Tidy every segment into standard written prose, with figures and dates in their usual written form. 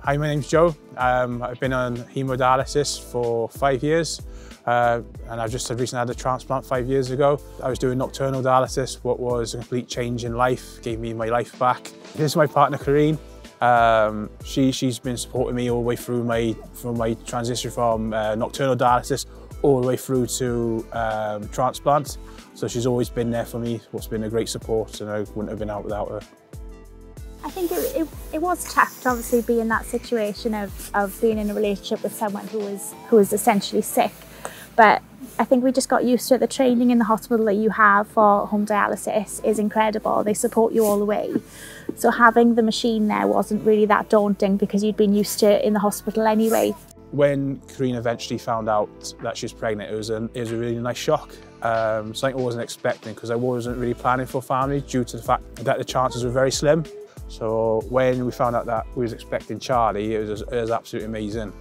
Hi, my name's Joe. I've been on haemodialysis for 5 years and I've just recently had a transplant 5 years ago. I was doing nocturnal dialysis, what was a complete change in life, gave me my life back. This is my partner, Cwrdd. She's been supporting me all the way through my transition from nocturnal dialysis all the way through to transplant. So she's always been there for me, what's been a great support, and I wouldn't have been out without her. I think it was tough to obviously be in that situation of being in a relationship with someone who was essentially sick. But I think we just got used to it. The training in the hospital that you have for home dialysis is incredible. They support you all the way. So having the machine there wasn't really that daunting because you'd been used to it in the hospital anyway. When Cwrdd eventually found out that she was pregnant, it was a really nice shock. Something I wasn't expecting because I wasn't really planning for family due to the fact that the chances were very slim. So when we found out that we was expecting Charlie, it was absolutely amazing.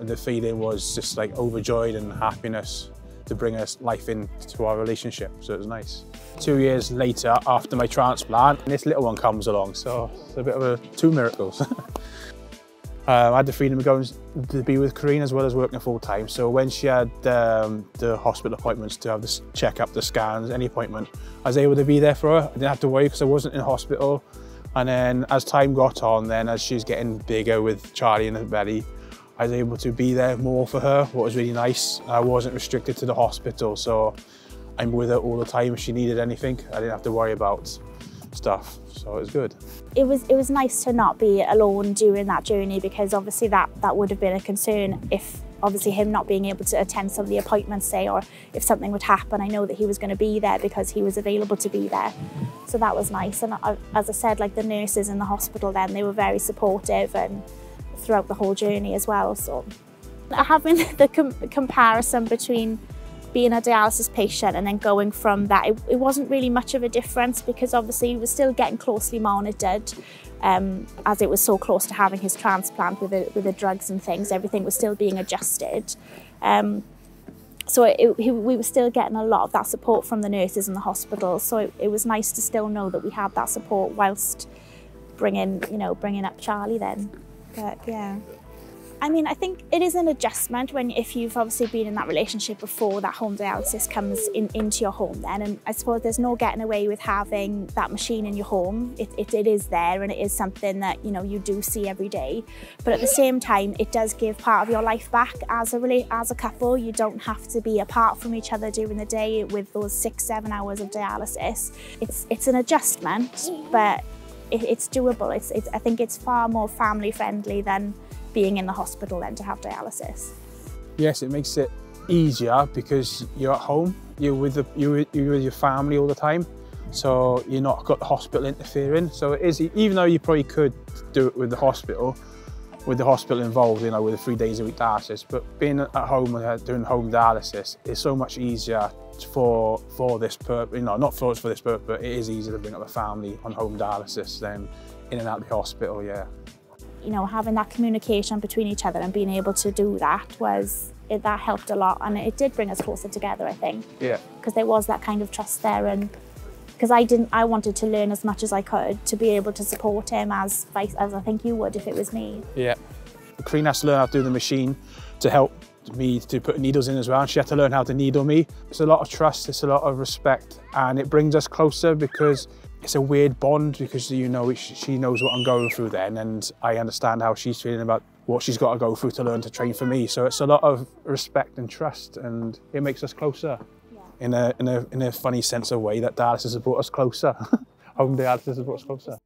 The feeling was just like overjoyed and happiness to bring us life into our relationship, so it was nice. 2 years later, after my transplant, this little one comes along, so it's a bit of two miracles. I had the freedom of going to be with Cwrdd as well as working full time. So when she had the hospital appointments to have this check-up, the scans, any appointment, I was able to be there for her. I didn't have to worry because I wasn't in hospital. And then as time got on, then as she's getting bigger with Charlie in her belly, I was able to be there more for her, what was really nice. I wasn't restricted to the hospital, so I'm with her all the time if she needed anything. I didn't have to worry about stuff, so it was good. It was nice to not be alone during that journey, because obviously that would have been a concern if obviously him not being able to attend some of the appointments, say, or if something would happen, I know that he was going to be there because he was available to be there. So that was nice. And as I said, like the nurses in the hospital then, they were very supportive and throughout the whole journey as well. So having the comparison between being a dialysis patient and then going from that, it wasn't really much of a difference because obviously he was still getting closely monitored as it was so close to having his transplant with the drugs and things. Everything was still being adjusted. So we were still getting a lot of that support from the nurses in the hospital. So it was nice to still know that we had that support whilst bringing up Charlie then. But yeah. I mean, I think it is an adjustment if you've obviously been in that relationship before that home dialysis comes into your home then. And I suppose there's no getting away with having that machine in your home. It is there and it is something that, you do see every day. But at the same time, it does give part of your life back as a couple. You don't have to be apart from each other during the day with those 6-7 hours of dialysis. It's an adjustment, but it's doable. I think it's far more family friendly than being in the hospital then to have dialysis. Yes, it makes it easier because you're at home, you're with your family all the time, so you're not got the hospital interfering. So it is, even though you probably could do it with the hospital involved, with the 3 days a week dialysis, but being at home and doing home dialysis is so much easier for this purpose. Not for this purpose, but it is easier to bring up a family on home dialysis than in and out of the hospital. Yeah. Having that communication between each other and being able to do that that helped a lot, and it did bring us closer together, I think. Yeah. Because there was that kind of trust there, and because I wanted to learn as much as I could to be able to support him as I think you would if it was me. Yeah. Cwrdd has to learn how to do the machine to help me to put needles in as well, and she had to learn how to needle me. It's a lot of trust, it's a lot of respect, and it brings us closer because it's a weird bond because she knows what I'm going through then, and I understand how she's feeling about what she's got to go through to learn to train for me. So it's a lot of respect and trust, and it makes us closer. Yeah. In a funny sense of way that dialysis has brought us closer. Home dialysis has brought us closer.